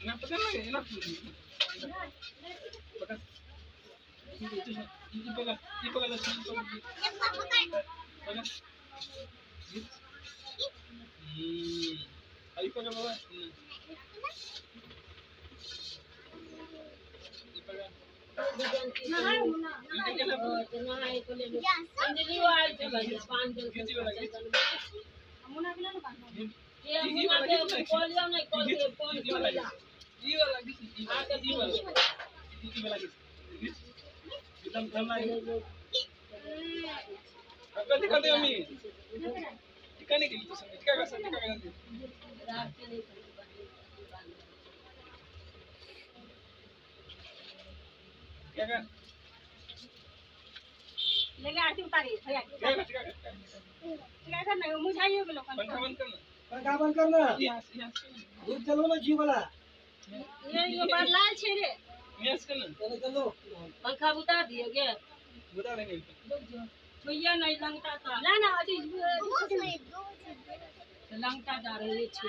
ना पकड़ ना ना पकड़ ये पकड़ पकड़ आई पकड़ बाबा ये पकड़ लेके आरती उतारी भैया क्या करना है मुझे आइए के लोग पंखा बंद करना दूध चलो ना जी वाला ये बार लाल छे रे यस करना चलो पंखा बुता दिए गे बता देंगे भैया नहीं लंगटा था ना ना अभी लंगटा जा रही छे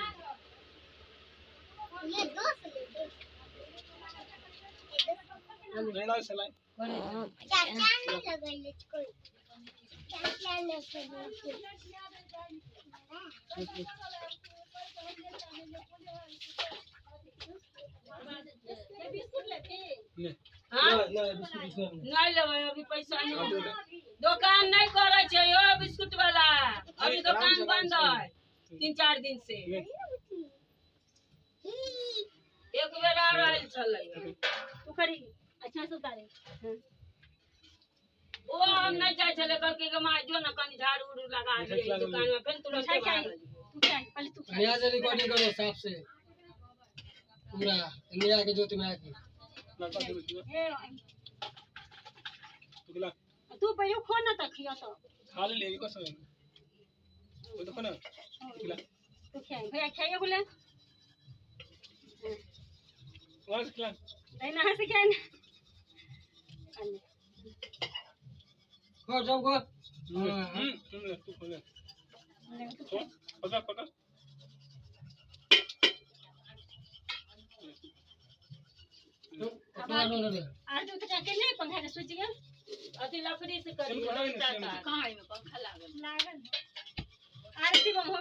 ये दो से नहीं ला चलाए क्या नहीं लगाइले कोई क्या लगाइले ये बिस्कुट लेके नहीं हां नहीं लेबै अभी पैसा नहीं दुकान नहीं करे छै यो बिस्कुट वाला अभी दुकान बंद है 3-4 दिन से एक बेर आ रहल छलै तू करी अच्छा से उतारे ओ हम नहीं जाय छले कल के मां जो न कनी झाड़ू उड़ू लगा दे दुकान में फिर तुरंत तू क्या पहले तू यहाँ से रिकॉर्डिंग करो साफ से पूरा इंडिया के ज्योति में आके तू पहले खो न त खिया तो खा ले को समय वो तो ना खिला तू खाए भैया खाइए बोले और खिला नहीं ना से खाए ना खो जाओ खो तुम ले तू खो ले पकड़ पकड़ आज तो के नहीं पंखा के स्विच गया अति लकड़ी से करी कहां है में पंखा लागल आरती बम हो